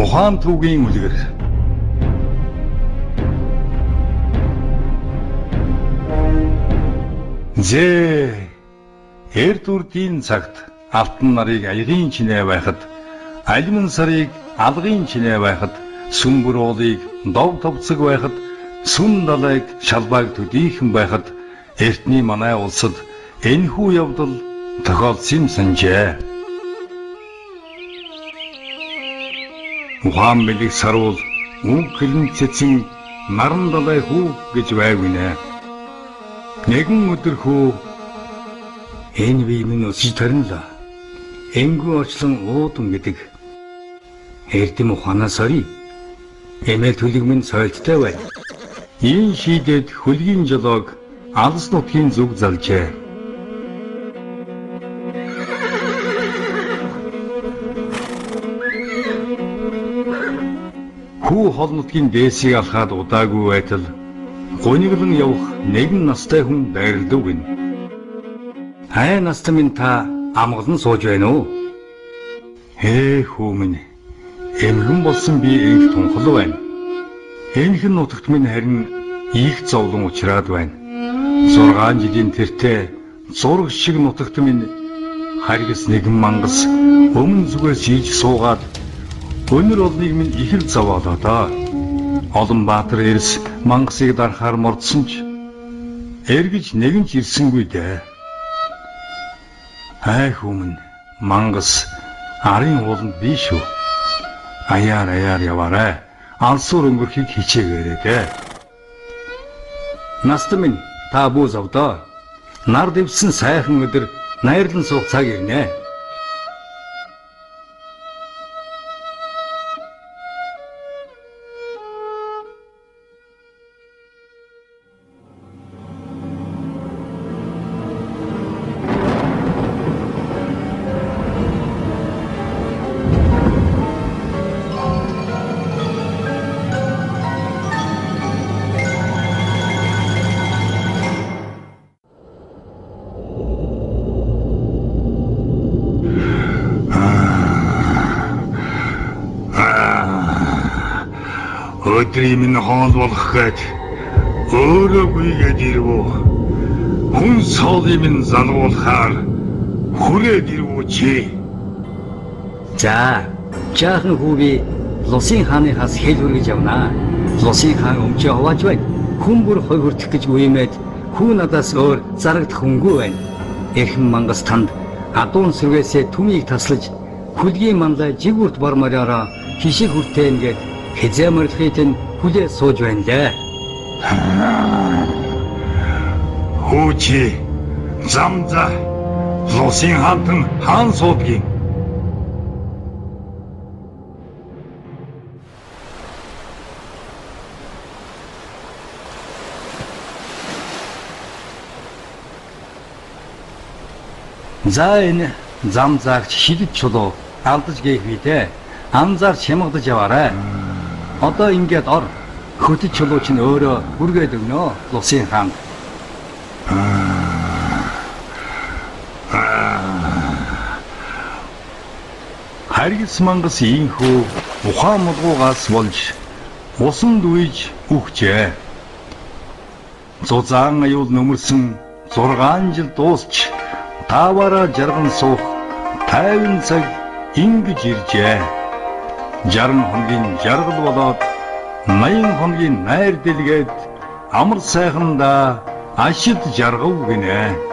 Ухаан түүгийн үлгэр. Эрт үрдийн цагт алтан нарыг аягийн чинээ байхад, алимын сарыг алгын чинээ байхад, сүмбэр уулыг дов товцог байхад, сүн далайг шалбааг төдийхэн байхад, эртний манай улсад энэхүү явдал тохиолдсон юм санжээ. Ухаан мэлэг саруул үг хэлэнцэцэн наран далай хүү гэж байгвинэ. Нэгэн өдөр хүү энэ бие минь өсөж тарнала. Энгүү очлон уудам гэдэг. Эрдэм ухаанаас орё. Эмээл төлөг минь сойлттой байна. Ийм шийдэд хөлгийн жолоог алс нутгийн зүг залжээ. Хүү хол нутгийн дээсийг алхаад удаагүй байтал гониглон явах нэгэн настай хүн байрлав гин. Хай настай минь та амгалан сууж байна уу? Хүү минь эмгэн болсон би энх тунхал байна. Энхэн нутагт минь харин их зовлон учраад байна. 6 жилийн тэртээ зураг шиг нутагт минь харгас нэгэн мангас өмнө зүгээс ийж суугаад өнөр олныг минь их л зовоолоо доо. Олон баатар эрс мангасыг дарахаар мордсон ч эргэж нэгэн ч ирсэнгүй дээ. Хай хүмүүн мангас арын ууланд би шүү. Аяар яваарай. Алсуур өнгөрхийг хичээгээрэй дээ. Настай минь та бүү зовдоо. Нар дэвсэн сайхан өдөр найрлан суух цаг ирнэ. Өдрийн минь хоол болох гээд өөрөө гүйгээд ирвүү. Хүн соолын минь залгуулахаар хүрээд ирвүү чи. За, жаахан хүүви Лусын хааныхаас хэл хүргэж явнаа. Лусын хаан өмчөө хувааж байна. Хүн бүр хой хүртэх гэж үемэд хүү надаас өөр зарагдах хүнгүй байна. Эрхэм мангас танд адуун сүргээсээ түмийг таслаж хүлгийн мандаа жигүүрт бармаараа хишиг хүртээ ингээд хизээ мөрлөхөйт нь хүлээ сууж байна лээ. Хөөчи замза Лусын хаантан хаан суудгийн. За энэ замзаагч шилд чулуу алдаж гээх вийтэй. Анзаар чимгдаж яваарай. Одоо ингээд ор хөтөж чулууч нь өөрөө бүргээд өгнө Лусын хаанд. Харгас мангас ийхүү ухаан мулгуугаас болж усанд үйж үхжээ. Зузаан аюул нөмөрсөн 6 жил дуусч тааваараа жарган суух 50 цаг ингэж иржээ. 60 хоногийн жаргал болоод 80 хоногийн найр дэлгээд амар сайхандаа ашид жаргав гинэ.